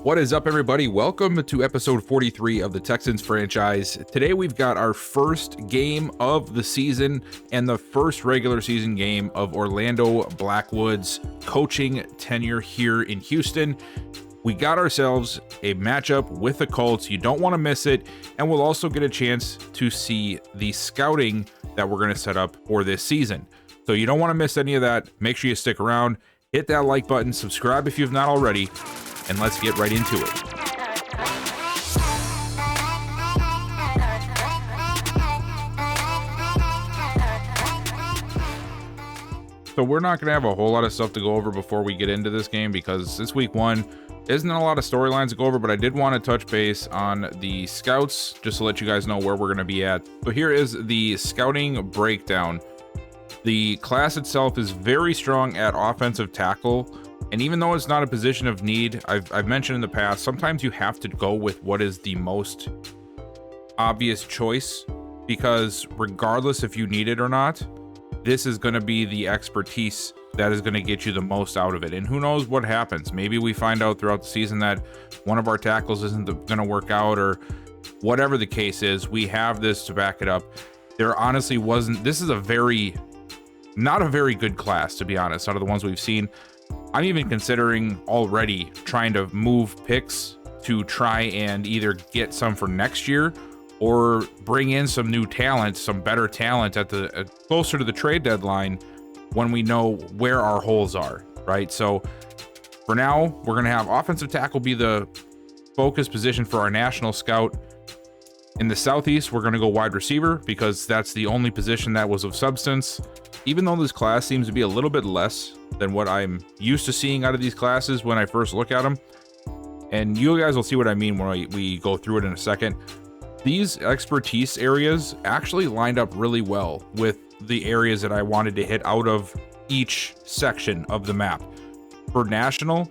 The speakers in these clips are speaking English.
What is up, everybody? Welcome to episode 43 of the Texans franchise. Today we've got our first game of the season and the first regular season game of Orlando Blackwood's coaching tenure here in Houston. We got ourselves a matchup with the Colts. You don't want to miss it. And we'll also get a chance to see the scouting that we're going to set up for this season. So you don't want to miss any of that. Make sure you stick around, hit that like button, subscribe if you've not already, and let's get right into it. So we're not going to have a whole lot of stuff to go over before we get into this game because it's week one. Isn't a lot of storylines to go over, but I did want to touch base on the scouts just to let you guys know where we're going to be at. So here is the scouting breakdown. The class itself is very strong at offensive tackle. And even though it's not a position of need, I've mentioned in the past, sometimes you have to go with what is the most obvious choice, because regardless if you need it or not, this is going to be the expertise that is going to get you the most out of it. And who knows what happens? Maybe we find out throughout the season that one of our tackles isn't going to work out, or whatever the case is. We have this to back it up. There honestly wasn't, this is not a very good class, to be honest, out of the ones we've seen. I'm even considering already trying to move picks to try and either get some for next year or bring in some new talent, some better talent at the closer to the trade deadline when we know where our holes are, right? So for now, we're going to have offensive tackle be the focus position for our national scout. In the Southeast, we're going to go wide receiver because that's the only position that was of substance. Even though this class seems to be a little bit less than what I'm used to seeing out of these classes when I first look at them. And you guys will see what I mean when we go through it in a second. These expertise areas actually lined up really well with the areas that I wanted to hit out of each section of the map. For national,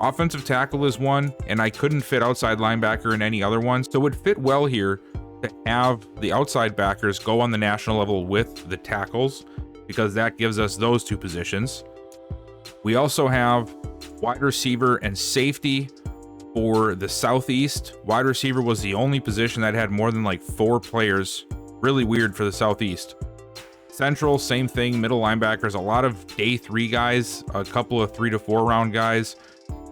offensive tackle is one, and I couldn't fit outside linebacker in any other one. So it would fit well here to have the outside backers go on the national level with the tackles, because that gives us those two positions. We also have wide receiver and safety for the Southeast. Wide receiver was the only position that had more than like 4 players. Really weird for the Southeast. Central, same thing. Middle linebackers, a lot of day 3 guys, a couple of 3 to 4 round guys,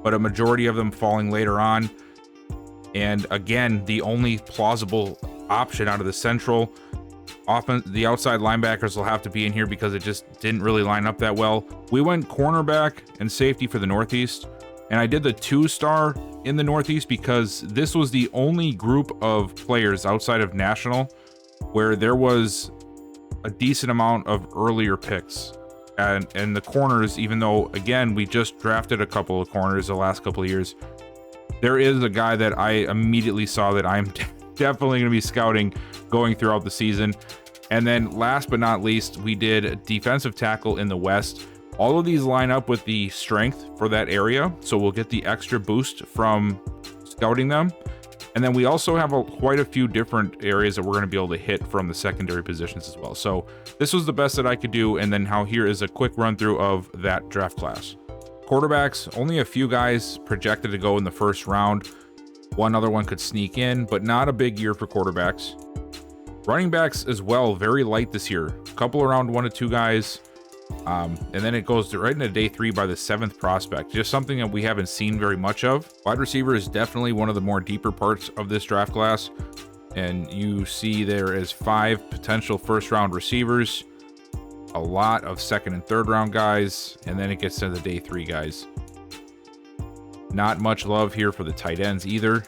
but a majority of them falling later on. And again, the only plausible option out of the Central. Often the outside linebackers will have to be in here because it just didn't really line up that well. We went cornerback and safety for the Northeast, and I did the 2-star in the Northeast because this was the only group of players outside of national where there was a decent amount of earlier picks. And the corners, even though again we just drafted a couple of corners the last couple of years, there is a guy that I immediately saw that I'm definitely going to be scouting going throughout the season. And then last but not least, we did defensive tackle in the West. All of these line up with the strength for that area, so we'll get the extra boost from scouting them. And then we also have quite a few different areas that we're going to be able to hit from the secondary positions as well. So this was the best that I could do, and then here is a quick run through of that draft class. Quarterbacks, only a few guys projected to go in the first round. One other one could sneak in, but not a big year for quarterbacks. Running backs as well, very light this year. A couple around 1 to 2 guys. And then it goes right into day 3 by the 7th prospect. Just something that we haven't seen very much of. Wide receiver is definitely one of the more deeper parts of this draft class. And you see there is 5 potential first round receivers. A lot of second and third round guys. And then it gets to the day 3 guys. Not much love here for the tight ends either.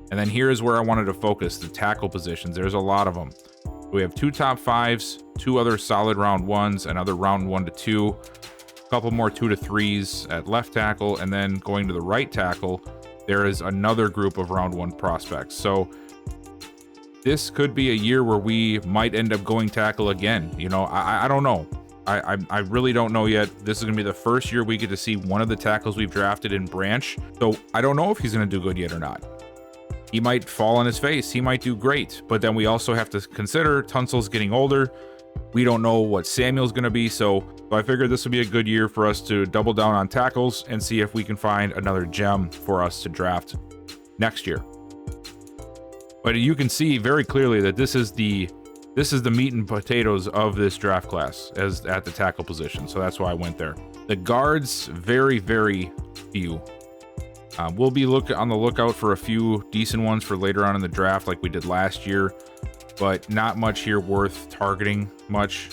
And then here is where I wanted to focus, the tackle positions. There's a lot of them. We have 2 top 5s, 2 other solid round 1s, another round 1 to 2, a couple more 2 to 3s at left tackle, and then going to the right tackle, there is another group of round 1 prospects. So this could be a year where we might end up going tackle again. You know, I don't know. I really don't know yet. This is going to be the first year we get to see one of the tackles we've drafted in Branch. So I don't know if he's going to do good yet or not. He might fall on his face. He might do great. But then we also have to consider Tunsil's getting older. We don't know what Samuel's going to be, so I figured this would be a good year for us to double down on tackles and see if we can find another gem for us to draft next year. But you can see very clearly that this is the meat and potatoes of this draft class as at the tackle position, so that's why I went there. The guards, very, very few. We'll be on the lookout for a few decent ones for later on in the draft like we did last year, but not much here worth targeting much.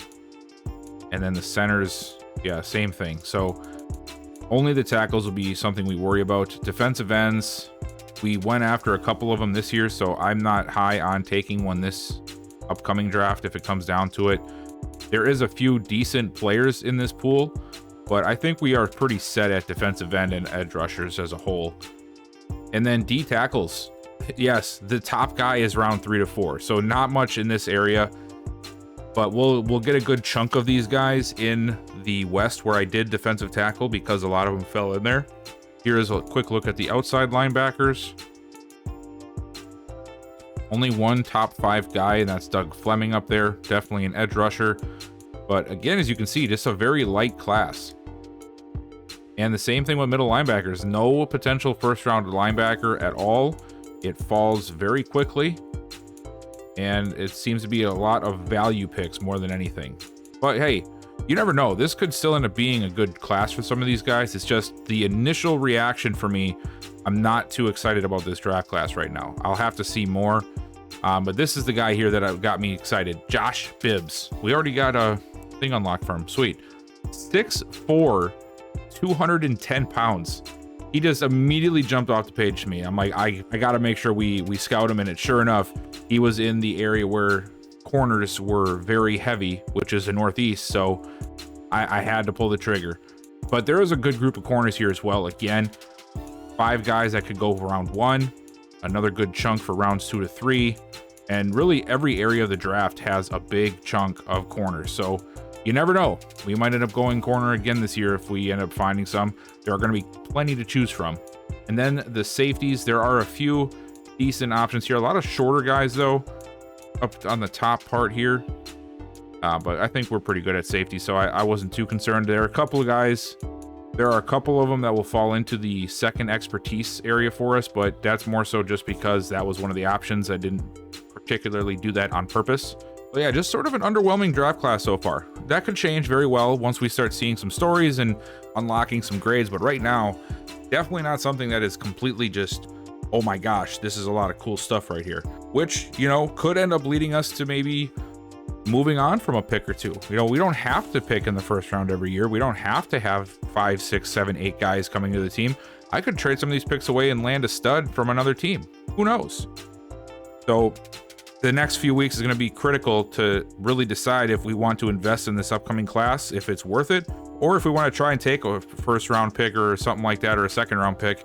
And then the centers, yeah, same thing. So only the tackles will be something we worry about. Defensive ends, we went after a couple of them this year, so I'm not high on taking one this upcoming draft if it comes down to it. There is a few decent players in this pool, but I think we are pretty set at defensive end and edge rushers as a whole. And then D tackles. Yes, the top guy is round 3 to 4, so not much in this area, but we'll get a good chunk of these guys in the West where I did defensive tackle because a lot of them fell in there. Here is a quick look at the outside linebackers. Only one top 5 guy, and that's Doug Fleming up there. Definitely an edge rusher. But again, as you can see, just a very light class. And the same thing with middle linebackers. No potential first-round linebacker at all. It falls very quickly. And it seems to be a lot of value picks more than anything. But hey, you never know. This could still end up being a good class for some of these guys. It's just the initial reaction for me. I'm not too excited about this draft class right now. I'll have to see more. But this is the guy here that got me excited. Josh Bibbs. We already got a thing unlocked for him. Sweet. 6'4", 210 pounds. He just immediately jumped off the page to me. I'm like, I got to make sure we scout him. And sure enough, he was in the area where corners were very heavy, which is the Northeast. So I had to pull the trigger. But there is a good group of corners here as well. Again, 5 guys that could go for round 1. Another good chunk for rounds 2 to 3. And really every area of the draft has a big chunk of corners. So you never know. We might end up going corner again this year if we end up finding some. There are going to be plenty to choose from. And then the safeties, there are a few decent options here. A lot of shorter guys, though, up on the top part here. But I think we're pretty good at safety, so I wasn't too concerned. There are a couple of guys. There are a couple of them that will fall into the second expertise area for us, but that's more so just because that was one of the options. I didn't particularly do that on purpose. But yeah, just sort of an underwhelming draft class so far. That could change very well once we start seeing some stories and unlocking some grades, but right now, definitely not something that is completely just, oh my gosh, this is a lot of cool stuff right here, which, you know, could end up leading us to maybe moving on from a pick or two. You know, we don't have to pick in the first round every year. We don't have to have 5, 6, 7, 8 guys coming to the team. I could trade some of these picks away and land a stud from another team. Who knows? So the next few weeks is going to be critical to really decide if we want to invest in this upcoming class, if it's worth it, or if we want to try and take a first round pick or something like that, or a second round pick,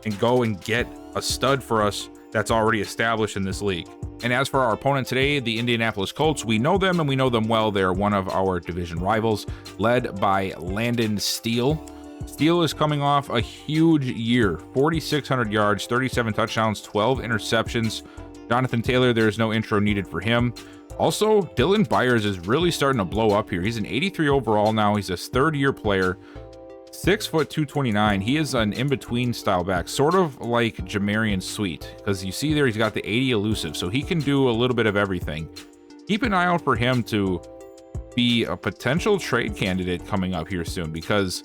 and go and get a stud for us that's already established in this league. And as for our opponent today, the Indianapolis Colts, we know them and we know them well. They're one of our division rivals, led by Landon Steele. Steele is coming off a huge year, 4,600 yards, 37 touchdowns, 12 interceptions. Jonathan Taylor, there's no intro needed for him. Also, Dylan Byers is really starting to blow up here. He's an 83 overall now. He's a third-year player. 6 foot 229. He is an in-between style back, sort of like Jamarian Sweet, because you see there he's got the 80 elusive, so he can do a little bit of everything. Keep an eye out for him to be a potential trade candidate coming up here soon, because,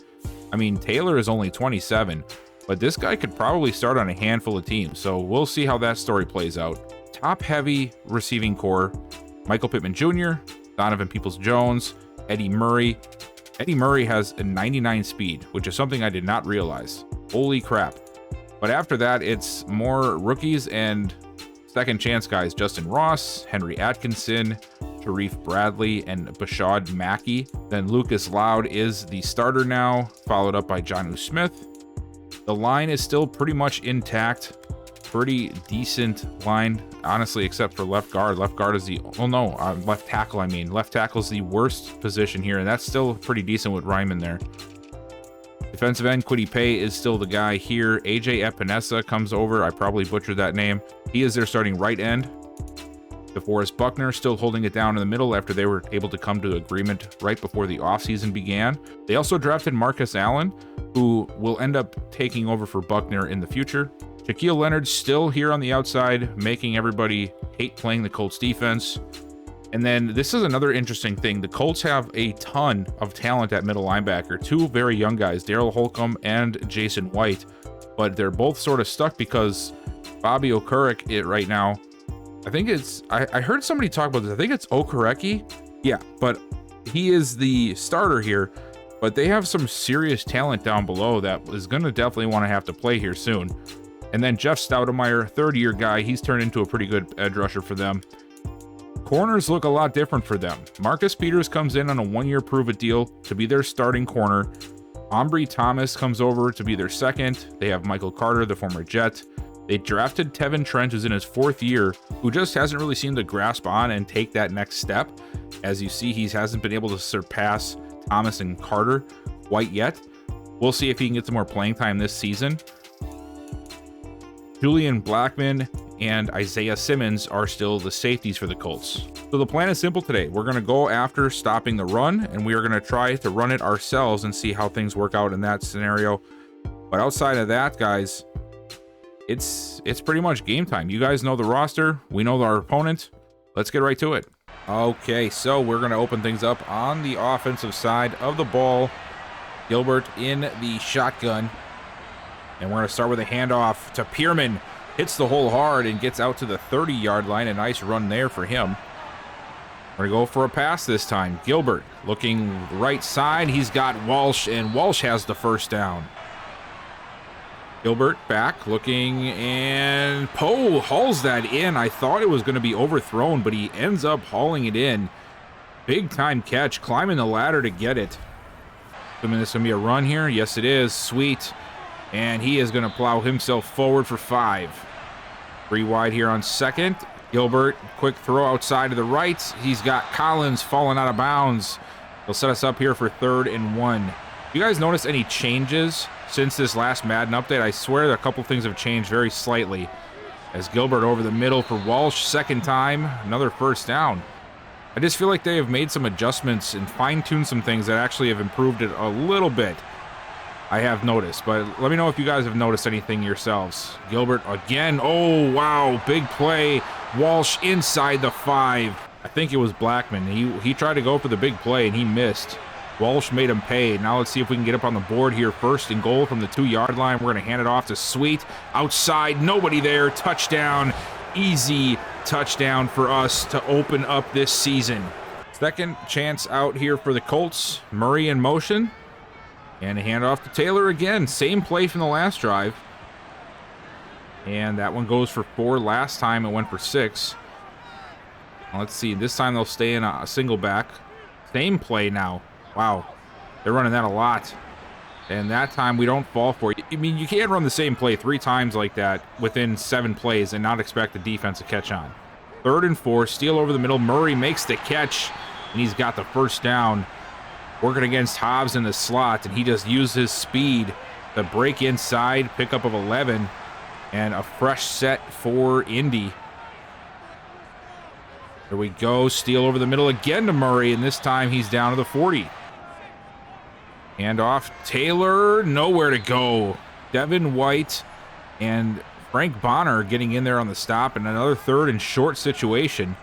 I mean, Taylor is only 27, but this guy could probably start on a handful of teams, so we'll see how that story plays out. Top-heavy receiving core, Michael Pittman Jr., Donovan Peoples-Jones, Eddie Murray. Eddie Murray has a 99 speed, which is something I did not realize. Holy crap. But after that, it's more rookies and second chance guys. Justin Ross, Henry Atkinson, Sharif Bradley, and Bashad Mackey. Then Lucas Loud is the starter now, followed up by Jonnu Smith. The line is still pretty much intact. Pretty decent line, honestly, except for left guard. Left guard is the, oh no, left tackle, I mean. Left tackle is the worst position here, and that's still pretty decent with Ryman there. Defensive end, Kwity Paye is still the guy here. AJ Epinesa comes over. I probably butchered that name. He is their starting right end. DeForest Buckner still holding it down in the middle after they were able to come to agreement right before the offseason began. They also drafted Marcus Allen, who will end up taking over for Buckner in the future. Shaquille Leonard still here on the outside, making everybody hate playing the Colts defense. And then this is another interesting thing. The Colts have a ton of talent at middle linebacker. Two very young guys, Daryl Holcomb and Jason White. But they're both sort of stuck because Bobby Okereke right now, I think it's, I heard somebody talk about this. I think it's Okereke. Yeah, but he is the starter here. But they have some serious talent down below that is going to definitely want to have to play here soon. And then Jeff Stoudemire, third-year guy, he's turned into a pretty good edge rusher for them. Corners look a lot different for them. Marcus Peters comes in on a one-year prove-it deal to be their starting corner. Ambry Thomas comes over to be their second. They have Michael Carter, the former Jet. They drafted Tevin Trent, who's in his fourth year, who just hasn't really seemed to grasp on and take that next step. As you see, he hasn't been able to surpass Thomas and Carter quite yet. We'll see if he can get some more playing time this season. Julian Blackman and Isaiah Simmons are still the safeties for the Colts. So the plan is simple today. We're going to go after stopping the run, and we are going to try to run it ourselves and see how things work out in that scenario. But outside of that, guys, it's pretty much game time. You guys know the roster. We know our opponent. Let's get right to it. Okay, so we're going to open things up on the offensive side of the ball. Gilbert in the shotgun. And we're going to start with a handoff to Pierman. Hits the hole hard and gets out to the 30-yard line. A nice run there for him. We're going to go for a pass this time. Gilbert looking right side. He's got Walsh, and Walsh has the first down. Gilbert back looking, and Poe hauls that in. I thought it was going to be overthrown, but he ends up hauling it in. Big time catch, climbing the ladder to get it. Assuming this is going to be a run here. Yes, it is. Sweet. And he is going to plow himself forward for 5. 3 wide here on second. Gilbert, quick throw outside to the right. He's got Collins falling out of bounds. He'll set us up here for 3rd and 1. You guys notice any changes since this last Madden update? I swear a couple things have changed very slightly. As Gilbert over the middle for Walsh, second time, another first down. I just feel like they have made some adjustments and fine-tuned some things that actually have improved it a little bit. I have noticed, but let me know if you guys have noticed anything yourselves. Gilbert again. Oh, wow. Big play. Walsh inside the 5. I think it was Blackman. He tried to go for the big play, and he missed. Walsh made him pay. Now let's see if we can get up on the board here. 1st and goal from the 2-yard line. We're going to hand it off to Sweet. Outside, nobody there. Touchdown. Easy touchdown for us to open up this season. Second chance out here for the Colts. Murray in motion. And a handoff to Taylor again. Same play from the last drive. And that one goes for 4. Last time it went for 6. Let's see. This time they'll stay in a single back. Same play now. Wow. They're running that a lot. And that time we don't fall for it. I mean, you can't run the same play 3 times like that within 7 plays and not expect the defense to catch on. 3rd and 4. Steal over the middle. Murray makes the catch. And he's got the first down. Working against Hobbs in the slot, and he just used his speed to break inside, pickup of 11, and a fresh set for Indy. There we go. Steal over the middle again to Murray, and this time he's down to the 40. Hand off. Taylor, nowhere to go. Devin White and Frank Bonner getting in there on the stop, and another 3rd and short situation.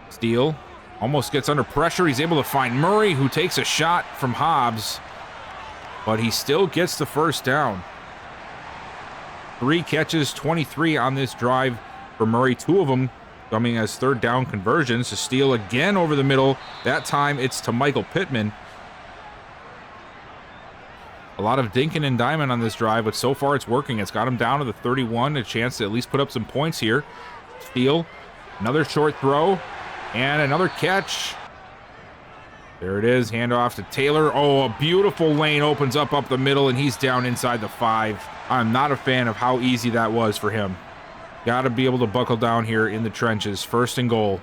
Steal. Almost gets under pressure. He's able to find Murray, who takes a shot from Hobbs, but he still gets the first down. 3 catches, 23 on this drive for Murray. 2 of them coming as 3rd down conversions. To steal again over the middle. That time it's to Michael Pittman. A lot of dinking and diming on this drive, but so far it's working. It's got him down to the 31, a chance to at least put up some points here. Steal, another short throw. And another catch. There it is. Handoff to Taylor. Oh, a beautiful lane opens up the middle, and he's down inside the 5. I'm not a fan of how easy that was for him. Got to be able to buckle down here in the trenches. 1st and goal.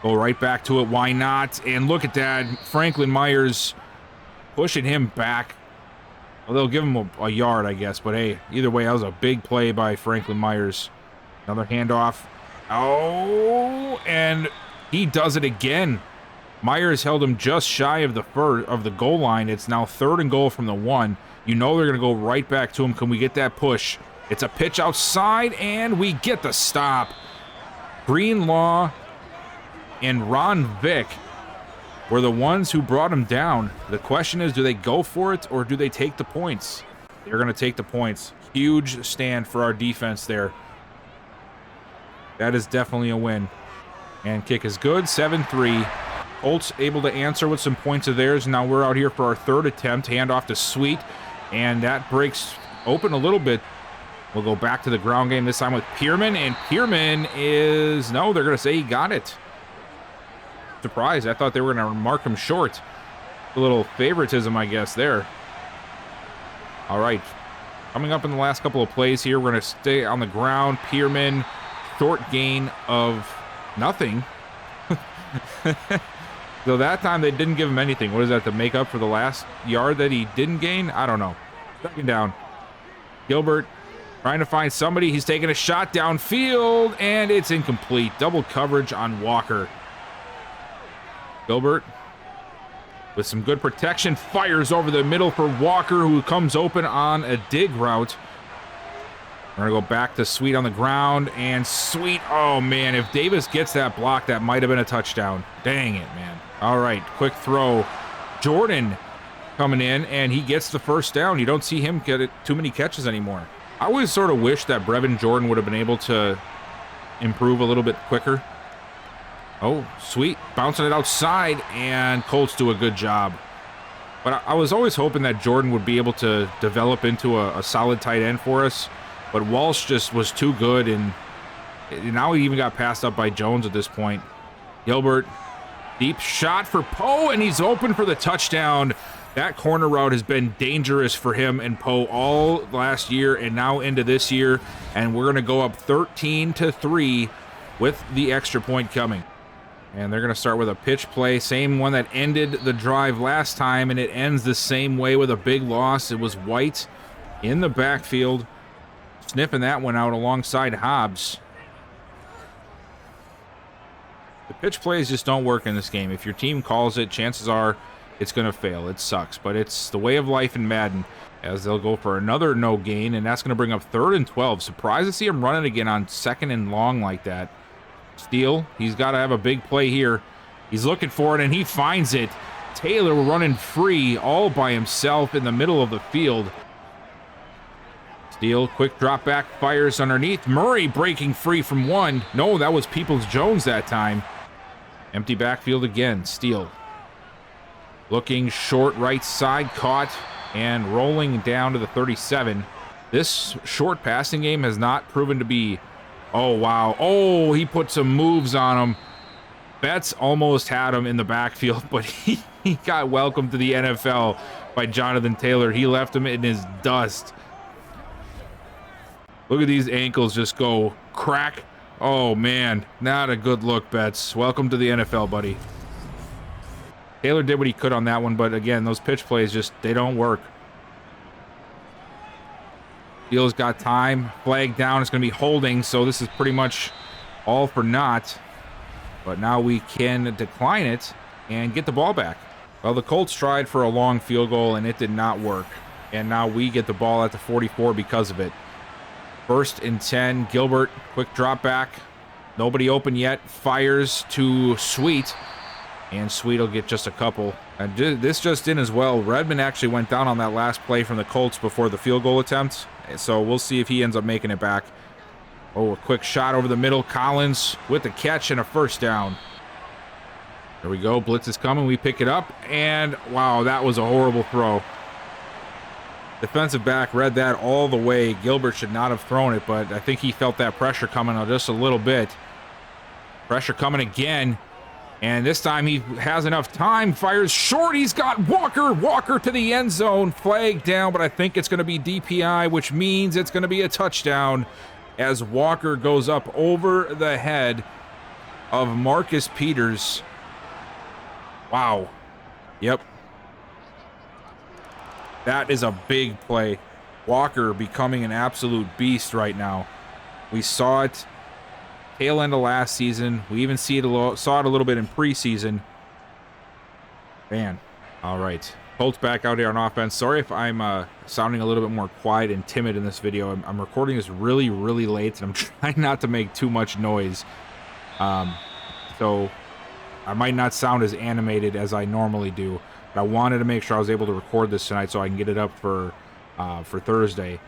Go right back to it. Why not? And look at that. Franklin Myers pushing him back. Well, they'll give him a yard, I guess. But hey, either way, that was a big play by Franklin Myers. Another handoff. Oh, and he does it again. Myers held him just shy of the goal line. It's now 3rd and goal from the 1. You know they're going to go right back to him. Can we get that push? It's a pitch outside, and we get the stop. Greenlaw and Ron Vick were the ones who brought him down. The question is, do they go for it or do they take the points? They're going to take the points. Huge stand for our defense there. That is definitely a win. And kick is good, 7-3. Colts able to answer with some points of theirs. Now we're out here for our 3rd attempt. Handoff to Sweet, and that breaks open a little bit. We'll go back to the ground game this time with Pierman, and Pierman is... No, they're going to say he got it. Surprised. I thought they were going to mark him short. A little favoritism, I guess, there. All right. Coming up in the last couple of plays here, we're going to stay on the ground. Pierman, short gain of nothing. So that time they didn't give him anything. What is that, to make up for the last yard that he didn't gain? I don't know. 2nd down. Gilbert trying to find somebody. He's taking a shot downfield, and it's incomplete. Double coverage on Walker. Gilbert, with some good protection, fires over the middle for Walker, who comes open on a dig route. We're going to go back to Sweet on the ground, and Sweet, oh man, if Davis gets that block, that might have been a touchdown. Dang it, man. All right, quick throw. Jordan coming in, and he gets the 1st down. You don't see him get it too many catches anymore. I always sort of wish that Brevin Jordan would have been able to improve a little bit quicker. Oh, Sweet, bouncing it outside, and Colts do a good job. But I was always hoping that Jordan would be able to develop into a solid tight end for us. But Walsh just was too good, and now he even got passed up by Jones at this point. Gilbert, deep shot for Poe, and he's open for the touchdown. That corner route has been dangerous for him and Poe all last year and now into this year, and we're going to go up 13-3 with the extra point coming. And they're going to start with a pitch play, same one that ended the drive last time, and it ends the same way with a big loss. It was White in the backfield, sniffing that one out alongside Hobbs. The pitch plays just don't work in this game. If your team calls it, chances are it's going to fail. It sucks, but it's the way of life in Madden, as they'll go for another no gain, and that's going to bring up 3rd and 12. Surprised to see him running again on 2nd and long like that. Steele, he's got to have a big play here. He's looking for it, and he finds it. Taylor running free all by himself in the middle of the field. Steele, quick drop back, fires underneath. Murray breaking free from 1. No, that was Peoples-Jones that time. Empty backfield again. Steele looking short right side, caught, and rolling down to the 37. This short passing game has not proven to be... Oh, wow. Oh, he put some moves on him. Betts almost had him in the backfield, but he got welcomed to the NFL by Jonathan Taylor. He left him in his dust. Look at these ankles just go crack. Oh, man. Not a good look, Betts. Welcome to the NFL, buddy. Taylor did what he could on that one, but again, those pitch plays just, they don't work. Steele's got time. Flag down. It's going to be holding, so this is pretty much all for naught. But now we can decline it and get the ball back. Well, the Colts tried for a long field goal, and it did not work. And now we get the ball at the 44 because of it. 1st and 10. Gilbert, quick drop back. Nobody open yet. Fires to Sweet. And Sweet will get just a couple. And this just in as well. Redmond actually went down on that last play from the Colts before the field goal attempt. So we'll see if he ends up making it back. Oh, a quick shot over the middle. Collins with the catch and a 1st down. There we go. Blitz is coming. We pick it up. And wow, that was a horrible throw. Defensive back read that all the way. Gilbert should not have thrown it, but I think he felt that pressure coming on just a little bit. Pressure coming again. And this time he has enough time. Fires short. He's got Walker. Walker to the end zone. Flag down, but I think it's going to be DPI, which means it's going to be a touchdown as Walker goes up over the head of Marcus Peters. Wow. Yep. That is a big play. Walker becoming an absolute beast right now. We saw it tail end of last season. We even saw it a little bit in preseason. Man, all right. Colts back out here on offense. Sorry if I'm sounding a little bit more quiet and timid in this video. I'm recording this really, really late, and I'm trying not to make too much noise. So I might not sound as animated as I normally do, but I wanted to make sure I was able to record this tonight so I can get it up for Thursday.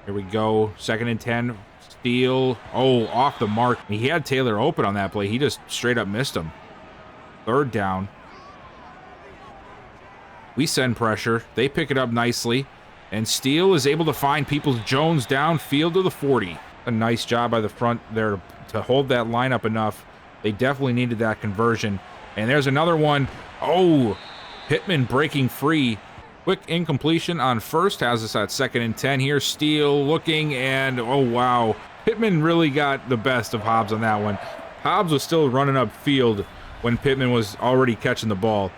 Here we go. 2nd and 10. Steal. Oh, off the mark. He had Taylor open on that play. He just straight up missed him. 3rd down. We send pressure. They pick it up nicely. And Steele is able to find Peoples-Jones downfield to the 40. A nice job by the front there to hold that lineup enough. They definitely needed that conversion. And there's another one. Oh, Pittman breaking free. Quick incompletion on first has us at 2nd and 10 here. Steele looking, and oh wow. Pittman really got the best of Hobbs on that one. Hobbs was still running up field when Pittman was already catching the ball.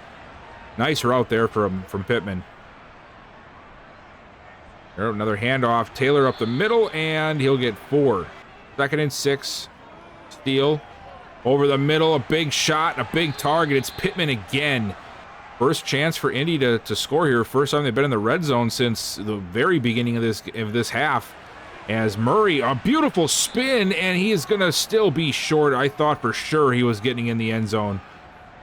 Nice route there from Pittman. There, another handoff. Taylor up the middle, and he'll get 4. 2nd and 6. Steele over the middle. A big shot, a big target. It's Pittman again. First chance for Indy to score here. First time they've been in the red zone since the very beginning of this half. As Murray, a beautiful spin, and he is going to still be short. I thought for sure he was getting in the end zone.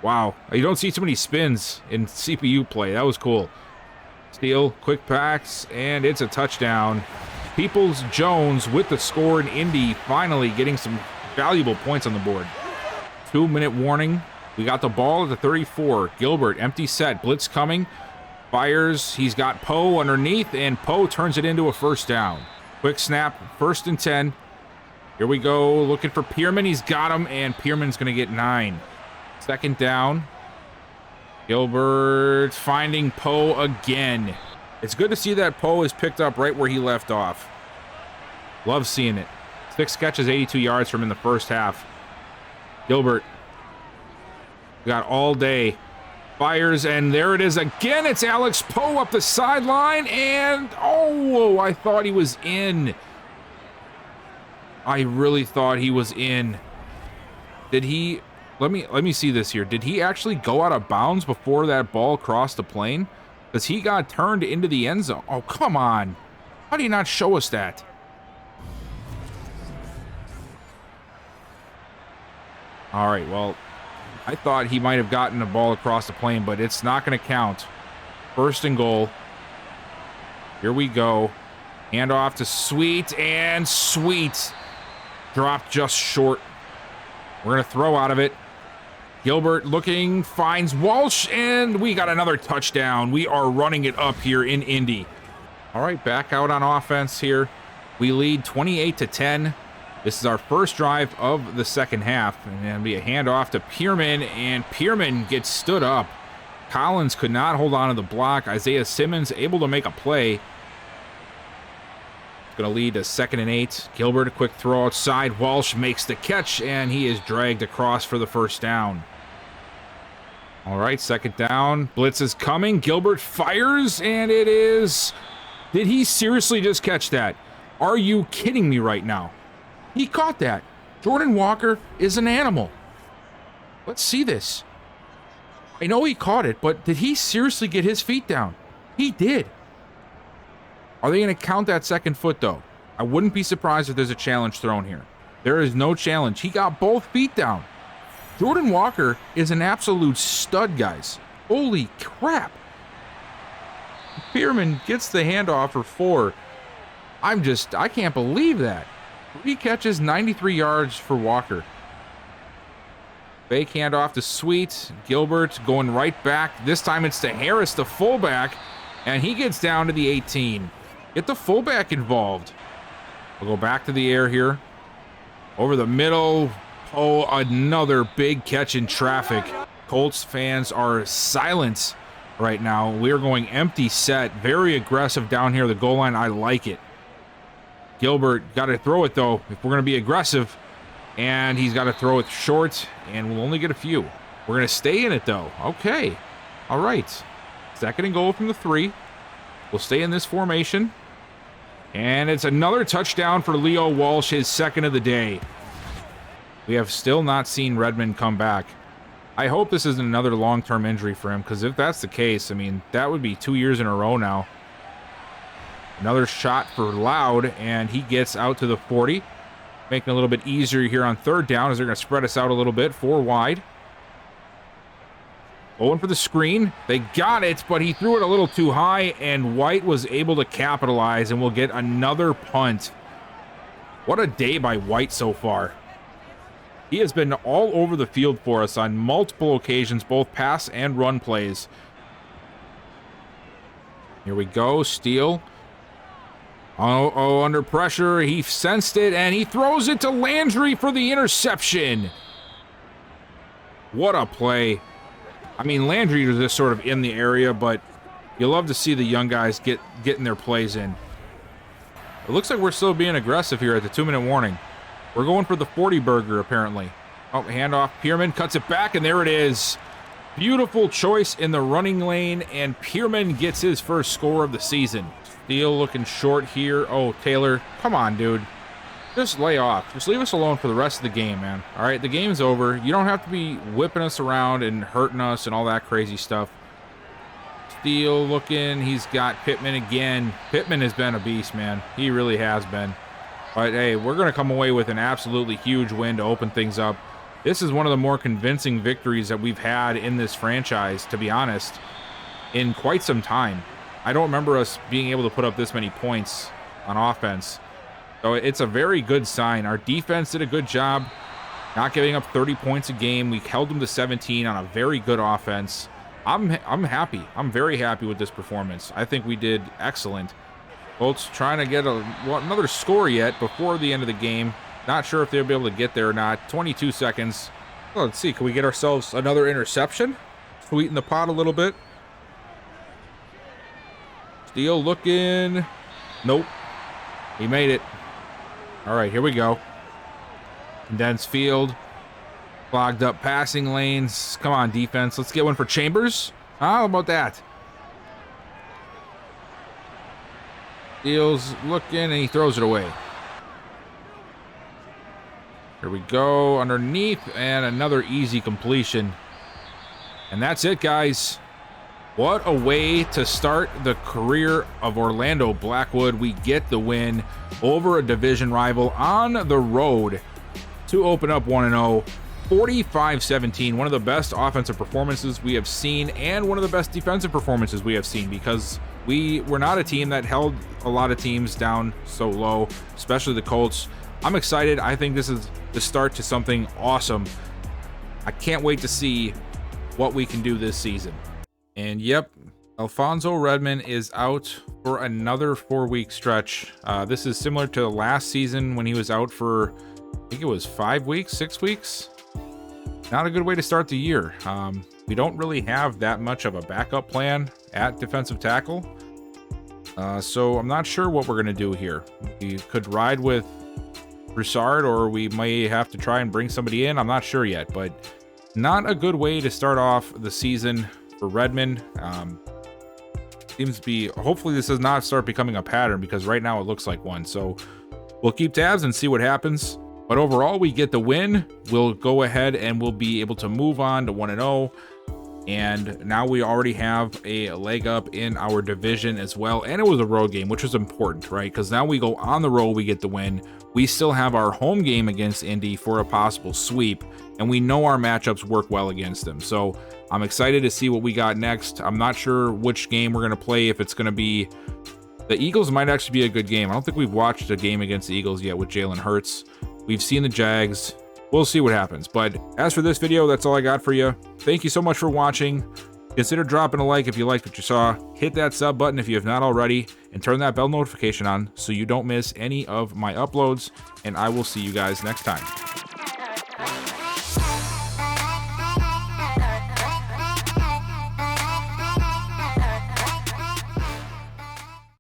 Wow, you don't see too many spins in CPU play. That was cool. Steele, quick packs, and it's a touchdown. Peoples-Jones with the score in Indy, finally getting some valuable points on the board. 2-minute warning. We got the ball at the 34. Gilbert, empty set, blitz coming. Fires, he's got Poe underneath, and Poe turns it into a 1st down. Quick snap, 1st and 10. Here we go, looking for Pierman. He's got him, and Pierman's going to get 9. 2nd down. Gilbert finding Poe again. It's good to see that Poe is picked up right where he left off. Love seeing it. 6 catches, 82 yards from in the first half. Gilbert got all day. Fires, and there it is again. It's Alex Poe up the sideline, and oh, I thought he was in. I really thought he was in. Did he? Let me see this here. Did he actually go out of bounds before that ball crossed the plane? Because he got turned into the end zone. Oh, come on. How do you not show us that? All right, well, I thought he might have gotten the ball across the plane, but it's not going to count. 1st and goal. Here we go. Hand off to Sweet, and Sweet dropped just short. We're going to throw out of it. Gilbert looking, finds Walsh, and we got another touchdown. We are running it up here in Indy. All right, back out on offense here. We lead 28-10. This is our first drive of the 2nd half, and it'll be a handoff to Pierman, and Pierman gets stood up. Collins could not hold on to the block. Isaiah Simmons able to make a play. It's going to lead to 2nd and 8. Gilbert, a quick throw outside. Walsh makes the catch, and he is dragged across for the 1st down. All right, 2nd down. Blitz is coming. Gilbert fires, and it is... Did he seriously just catch that? Are you kidding me right now? He caught that. Jordan Walker is an animal. Let's see this. I know he caught it, but did he seriously get his feet down? He did. Are they going to count that 2nd foot, though? I wouldn't be surprised if there's a challenge thrown here. There is no challenge. He got both feet down. Jordan Walker is an absolute stud, guys. Holy crap. Pierman gets the handoff for 4. I can't believe that. 3 catches, 93 yards for Walker. Fake handoff to Sweet. Gilbert going right back. This time it's to Harris, the fullback, and he gets down to the 18. Get the fullback involved. We'll go back to the air here. Over the middle. Oh, another big catch in traffic. Colts fans are silent right now. We're going empty set. Very aggressive down here, the goal line. I like it. Gilbert got to throw it, though, if we're going to be aggressive. And he's got to throw it short, and we'll only get a few. We're going to stay in it, though. Okay. All right. 2nd and goal from the 3. We'll stay in this formation. And it's another touchdown for Leo Walsh, his second of the day. We have still not seen Redmond come back. I hope this isn't another long-term injury for him, because if that's the case, I mean, that would be 2 years in a row now. Another shot for Loud, and he gets out to the 40. Making it a little bit easier here on third down as they're going to spread us out a little bit. 4 wide. Going for the screen. They got it, but he threw it a little too high, and White was able to capitalize, and we'll get another punt. What a day by White so far. He has been all over the field for us on multiple occasions, both pass and run plays. Here we go. Steele. Oh, under pressure. He sensed it, and he throws it to Landry for the interception. What a play. I mean, Landry was just sort of in the area, but you love to see the young guys getting their plays in. It looks like we're still being aggressive here at the 2-minute warning. We're going for the 40 burger, apparently. Oh, handoff. Pierman cuts it back, and there it is. Beautiful choice in the running lane, and Pierman gets his first score of the season. Steele looking short here. Oh, Taylor. Come on, dude. Just lay off. Just leave us alone for the rest of the game, man. All right, the game's over. You don't have to be whipping us around and hurting us and all that crazy stuff. Steele looking. He's got Pittman again. Pittman has been a beast, man. He really has been. But, hey, we're going to come away with an absolutely huge win to open things up. This is one of the more convincing victories that we've had in this franchise, to be honest, in quite some time. I don't remember us being able to put up this many points on offense. So it's a very good sign. Our defense did a good job not giving up 30 points a game. We held them to 17 on a very good offense. I'm happy. I'm very happy with this performance. I think we did excellent. Colts trying to get another score yet before the end of the game. Not sure if they'll be able to get there or not. 22 seconds. Well, let's see. Can we get ourselves another interception? Sweeten the pot a little bit. Steele looking. Nope. He made it. All right, here we go. Condensed field. Clogged up passing lanes. Come on, defense. Let's get one for Chambers. How about that? Steele's looking, and he throws it away. Here we go. Underneath, and another easy completion. And that's it, guys. What a way to start the career of Orlando Blackwood. We get the win over a division rival on the road to open up 1-0. 45-17, one of the best offensive performances we have seen and one of the best defensive performances we have seen, because we were not a team that held a lot of teams down so low, especially the Colts. I'm excited. I think this is the start to something awesome. I can't wait to see what we can do this season. And yep, Alfonso Redmond is out for another 4-week stretch. This is similar to last season when he was out for, I think it was 5 weeks, 6 weeks. Not a good way to start the year. We don't really have that much of a backup plan at defensive tackle. So I'm not sure what we're going to do here. We could ride with Broussard, or we may have to try and bring somebody in. I'm not sure yet, but not a good way to start off the season for Redmond. Seems to be, hopefully this does not start becoming a pattern, because right now it looks like one. So we'll keep tabs and see what happens. But overall, we get the win. We'll go ahead and we'll be able to move on to 1-0. And now we already have a leg up in our division as well. And it was a road game, which was important, right? Because now we go on the road, we get the win. We still have our home game against Indy for a possible sweep. And we know our matchups work well against them. So I'm excited to see what we got next. I'm not sure which game we're going to play. If it's going to be, the Eagles might actually be a good game. I don't think we've watched a game against the Eagles yet with Jalen Hurts. We've seen the Jags. We'll see what happens. But as for this video, that's all I got for you. Thank you so much for watching. Consider dropping a like if you liked what you saw. Hit that sub button if you have not already. And turn that bell notification on so you don't miss any of my uploads. And I will see you guys next time.